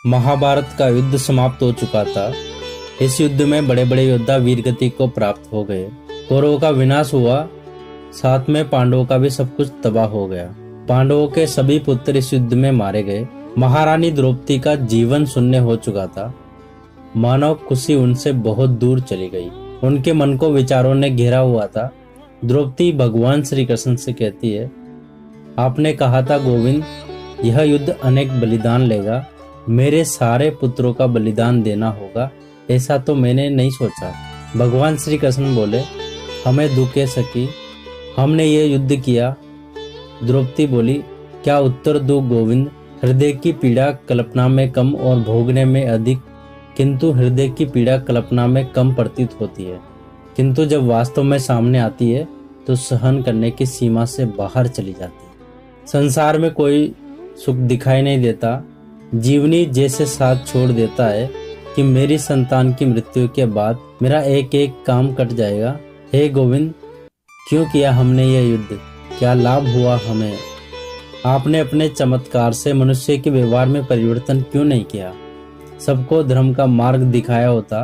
महाभारत का युद्ध समाप्त हो चुका था। इस युद्ध में बड़े बड़े योद्धा वीरगति को प्राप्त हो गए। कौरवों का विनाश हुआ, साथ में पांडवों का भी सब कुछ तबाह हो गया। पांडवों के सभी पुत्र इस युद्ध में मारे गए। महारानी द्रौपदी का जीवन शून्य हो चुका था। मानव खुशी उनसे बहुत दूर चली गई। उनके मन को विचारों ने घेरा हुआ था। द्रौपदी भगवान श्री कृष्ण से कहती है, आपने कहा था गोविंद, यह युद्ध अनेक बलिदान लेगा, मेरे सारे पुत्रों का बलिदान देना होगा, ऐसा तो मैंने नहीं सोचा। भगवान श्री कृष्ण बोले, हमें दुख है सखी, हमने ये युद्ध किया। द्रौपदी बोली, क्या उत्तर दो गोविंद, हृदय की पीड़ा कल्पना में कम और भोगने में अधिक, किंतु हृदय की पीड़ा कल्पना में कम प्रतीत होती है, किंतु जब वास्तव में सामने आती है तो सहन करने की सीमा से बाहर चली जाती है। संसार में कोई सुख दिखाई नहीं देता। जीवनी जैसे साथ छोड़ देता है कि मेरी संतान की मृत्यु के बाद मेरा एक एक काम कट जाएगा। हे गोविंद, क्यों किया हमने यह युद्ध, क्या लाभ हुआ हमें? आपने अपने चमत्कार से मनुष्य के व्यवहार में परिवर्तन क्यों नहीं किया? सबको धर्म का मार्ग दिखाया होता।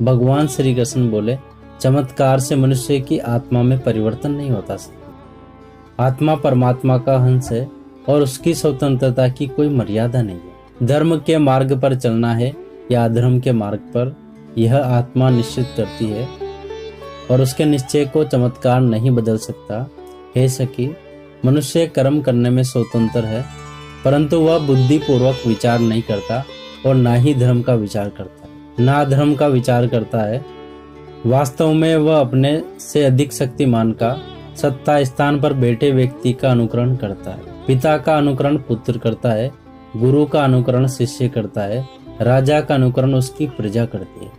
भगवान श्री कृष्ण बोले, चमत्कार से मनुष्य की आत्मा में परिवर्तन नहीं होता। आत्मा परमात्मा का अंश है और उसकी स्वतंत्रता की कोई मर्यादा नहीं है। धर्म के मार्ग पर चलना है या अधर्म के मार्ग पर, यह आत्मा निश्चित करती है और उसके निश्चय को चमत्कार नहीं बदल सकता। हे सखी, मनुष्य कर्म करने में स्वतंत्र है, परंतु वह बुद्धिपूर्वक विचार नहीं करता और ना ही धर्म का विचार करता है, ना धर्म का विचार करता है। वास्तव में वह अपने से अधिक शक्तिमान का सत्ता स्थान पर बैठे व्यक्ति का अनुकरण करता है। पिता का अनुकरण पुत्र करता है, गुरु का अनुकरण शिष्य करता है, राजा का अनुकरण उसकी प्रजा करती है।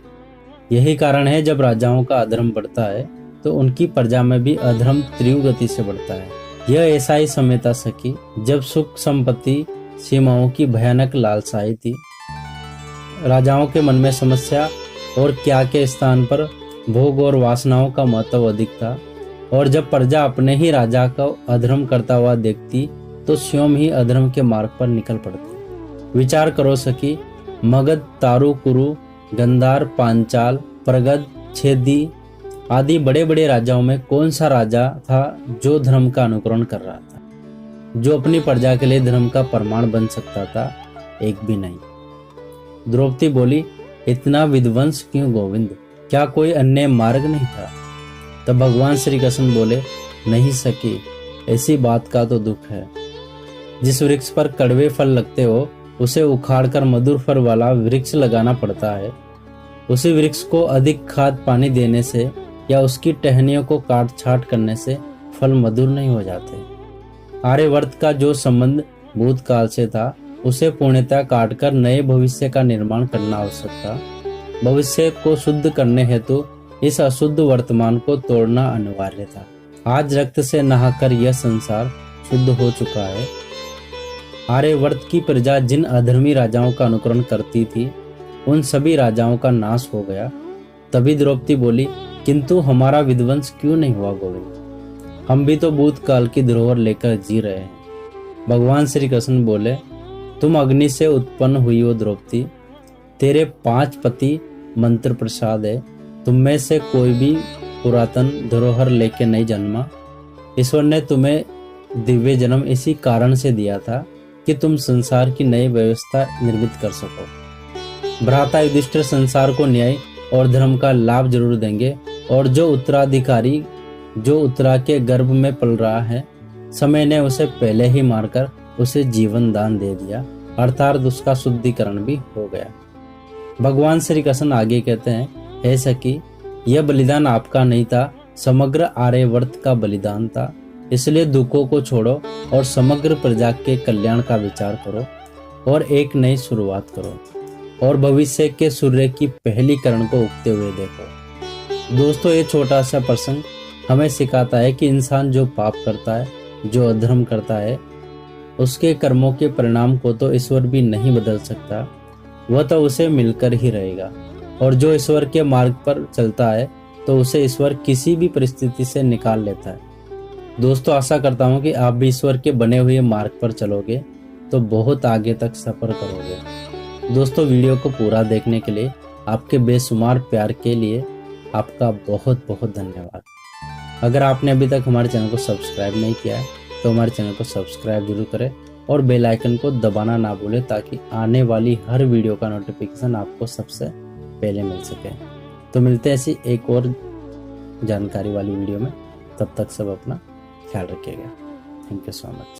यही कारण है जब राजाओं का अधर्म बढ़ता है तो उनकी प्रजा में भी अधर्म तीव्र गति से बढ़ता है। यह ऐसा ही समय था सखी, जब सुख संपत्ति सीमाओं की भयानक लालसाई थी। राजाओं के मन में समस्या और क्या के स्थान पर भोग और वासनाओं का महत्व अधिक था, और जब प्रजा अपने ही राजा को अधर्म करता हुआ देखती तो स्वयं ही अधर्म के मार्ग पर निकल पड़ती। विचार करो सखी, मगध, तारु, कुरु, गंधार, पांचाल, प्रगद, छेदी आदि बड़े बड़े राजाओं में कौन सा राजा था जो धर्म का अनुकरण कर रहा था, जो अपनी प्रजा के लिए धर्म का प्रमाण बन सकता था? एक भी नहीं। द्रौपदी बोली, इतना विध्वंस क्यों गोविंद, क्या कोई अन्य मार्ग नहीं था? तब भगवान श्री कृष्ण बोले, नहीं सकी, ऐसी बात का तो दुख है। जिस वृक्ष पर कड़वे फल लगते हो उसे उखाड़कर मधुर फल वाला वृक्ष लगाना पड़ता है। उसी वृक्ष को अधिक खाद पानी देने से या उसकी टहनियों को काट छाट करने से फल मधुर नहीं हो जाते। आर्यवर्त का जो संबंध भूतकाल से था उसे पूर्णतः काटकर नए भविष्य का निर्माण करना आवश्यक था। भविष्य को शुद्ध करने हेतु इस अशुद्ध वर्तमान को तोड़ना अनिवार्य था। आज रक्त से नहाकर यह संसार शुद्ध हो चुका है। आर्यवर्त की प्रजा जिन अधर्मी राजाओं का अनुकरण करती थी उन सभी राजाओं का नाश हो गया। तभी द्रौपदी बोली, किंतु हमारा विध्वंस क्यों नहीं हुआ गोविंद, हम भी तो भूतकाल की धरोहर लेकर जी रहे हैं। भगवान श्री कृष्ण बोले, तुम अग्नि से उत्पन्न हुई हो द्रौपदी, तेरे 5 पति मंत्र प्रसाद है, तुम में से कोई भी पुरातन धरोहर लेके नहीं जन्मा। ईश्वर ने तुम्हें दिव्य जन्म इसी कारण से दिया था कि तुम संसार की नई व्यवस्था निर्मित कर सको। भ्राता युधिष्ठिर संसार को न्याय और धर्म का लाभ जरूर देंगे, और जो उत्तराधिकारी जो उत्तरा के गर्भ में पल रहा है, समय ने उसे पहले ही मारकर उसे जीवन दान दे दिया, अर्थात उसका शुद्धिकरण भी हो गया। भगवान श्री कृष्ण आगे कहते हैं, हे सखी, यह बलिदान आपका नहीं था, समग्र आर्यवर्त का बलिदान था। इसलिए दुखों को छोड़ो और समग्र प्रजा के कल्याण का विचार करो और एक नई शुरुआत करो और भविष्य के सूर्य की पहली किरण को उगते हुए देखो। दोस्तों, ये छोटा सा प्रसंग हमें सिखाता है कि इंसान जो पाप करता है, जो अधर्म करता है, उसके कर्मों के परिणाम को तो ईश्वर भी नहीं बदल सकता, वह तो उसे मिलकर ही रहेगा। और जो ईश्वर के मार्ग पर चलता है तो उसे ईश्वर किसी भी परिस्थिति से निकाल लेता है। दोस्तों, आशा करता हूँ कि आप भी ईश्वर के बने हुए मार्ग पर चलोगे तो बहुत आगे तक सफर करोगे। दोस्तों, वीडियो को पूरा देखने के लिए, आपके बेशुमार प्यार के लिए आपका बहुत बहुत धन्यवाद। अगर आपने अभी तक हमारे चैनल को सब्सक्राइब नहीं किया है तो हमारे चैनल को सब्सक्राइब जरूर करें और बेल आइकन को दबाना ना भूलें, ताकि आने वाली हर वीडियो का नोटिफिकेशन आपको सबसे पहले मिल सके। तो मिलते हैं ऐसी एक और जानकारी वाली वीडियो में। तब तक सब अपना ख्याल रखिएगा। Thank you so much.